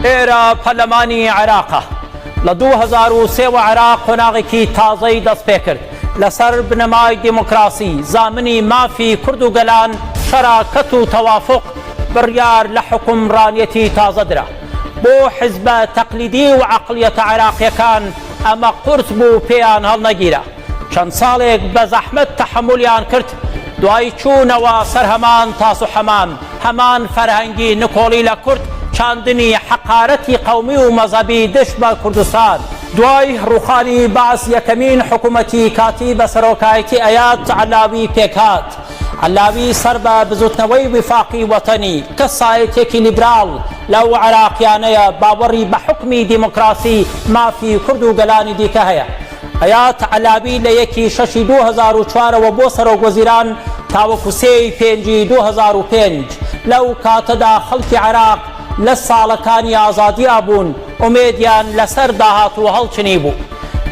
ئێرە پەرلەمانی عێراقە لە 2003 عێراق قۆناغێکی تازەی دەست پێ کرد لەسەر بنەمای دیموکراسی زامنی مافی کورد و گەلان شەراکەت و تەوافق بڕیار لە حکومڕانیەتی تازە درا بۆ حیزبە تەقلیدی و عەقڵیەتە عێراقیەکان ئەمە قورس بوو پێیان هەڵنەگیرە چەند ساڵێک بە زەحمەت تەحەمولیان کرد دوای چوونەوە سەر هەمان تاس و حەمام هەمان فەرهەنگی نکۆڵی لە کورد چاندنی حەقارەتی قەومی و مەزهەبی دشت بە کوردستان دوای ڕووخانی بەعس یەکەمین حکوومەتی کاتی بە سەرۆکایەتی ئەیاد عەلاوی پێکهات عەلاوی سەر بە بزوتنەوەی وفاقی وەتەنی کە سایەتێکی لیبراڵ لەو عێراقیانەیە باوەڕی بە حکمی دیموکراسی مافی کورد و گەلانی دیکە هەیە ئەیاد عەلاوی لە 1/6 2004ەوە بۆ سەرۆکوەزیران تاوەکو 3/5/2005 لەو کاتەدا خەڵکی عێراق لە ساڵەکانی ئازادیا بوون ئومێدیان لەسەر داهات و هەڵچنی بوو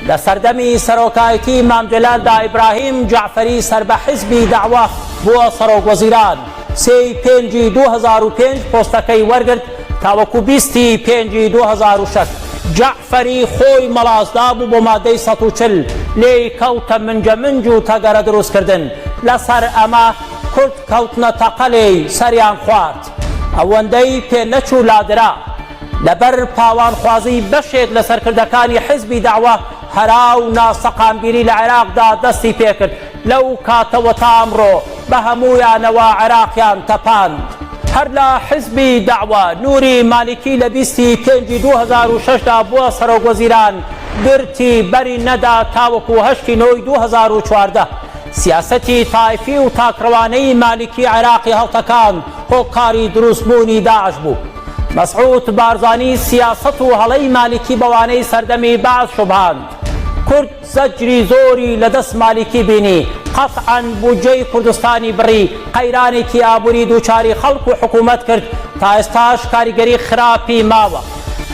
لە سەردەمی سەرۆکایەتی مام جەلالدا ئیبراهیم جەعفەری سەر بە حیزبی داعوا بووە سەرۆکوەزیران 3/5/2005 پۆستەکەی وەرگرت تاوەکو 20/5/2006 جەعفەری خۆی مەڵازدا بوو بۆ مادەی 140 لێی کەوتە منجەمنج و تەگەرە دروستکردن لەسەر ئەمە کورد کەوتنە تەقەلێی سەریان خوارد ئەوەندەی پێ نەچوو لادرا لەبەر پاوانخوازی بەشێک لە سەرکردەکانی حیزبی داعوا هەرا و ناسەقامگیری لە عێراقدا دەستی پێکرد لەو کاتەوە تا ئەمڕۆ بە هەموویانەوە عێراقیان تەپاند هەر لە حیزبی داعوا نوری مالیکی لە 20/5/2006دا بووە سەرۆکوەزیران گرتی بەری نەدا تاوەکو 8/9/2014 سیاسەتی تایفی و تاکڕەوانەی مالیکی عێراقی هەڵتەکان هۆکاری دروستبوونی داعش بوو مەسعود بارزانی سیاسەت و هەڵەی مالیکی بەوانەی سەردەمی بەعس شوبهاند کورد زەجری زۆری لەدەست مالیکی بینی قەتعەن بودجەی کوردستانی بڕی قەیرانێکی ئابووری دووچاری خەڵک و حکوومەت کرد تا ئێستاش کاریگەری خراپی ماوە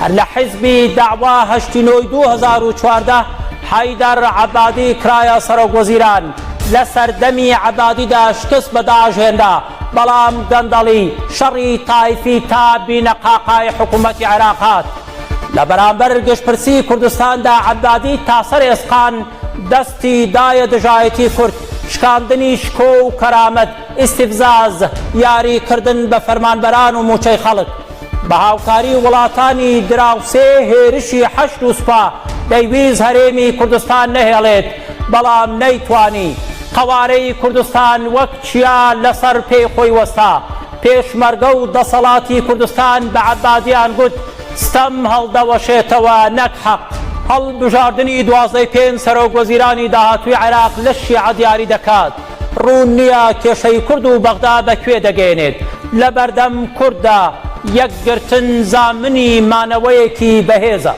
هەر لە حیزبی داعوا 8/9/2014 حەیدەر عەبادی کرایە سەرۆکوەزیران لە سەردەمی عەبادیدا شکست بە داعش هێندا بەڵام گەندەڵی شەڕی تایفی تا بینە قاقای حکوومەتی عێراق هات لە بەرامبەر گشتپرسی کوردستاندا عەبادی تا سەر ئێسقان دەستی دایە دژایەتی کورد شکاندنی شکۆ و کەرامەت ئیستیفزاز یاریکردن بە فەرمانبەران و موچەی خەڵک بە هاوکاری وڵاتانی دراوسێ هێرشی حەشد و سوپا دەیویست هەرێمی کوردستان نەهێڵێت بەڵام نەیتوانی قەوارەی کوردستان وەک چیا لەسەر پێی خۆی وەستا پێشمەرگە و دەسەڵاتی کوردستان بە عەبادیان گوت ستەم هەڵدەوەشێتەوە نەک حەق هەڵبژاردننی 12 پێنج سەرۆکوەزیرانی داهاتووی عێراق لە شیعە دیاری دەکات ڕوون نییە کێشەی کورد و بەغدا بەکوێ دەگەێنێت لە بەردەم کووردا یەکگرتن زامنی مانەوەیەکی بەهێزە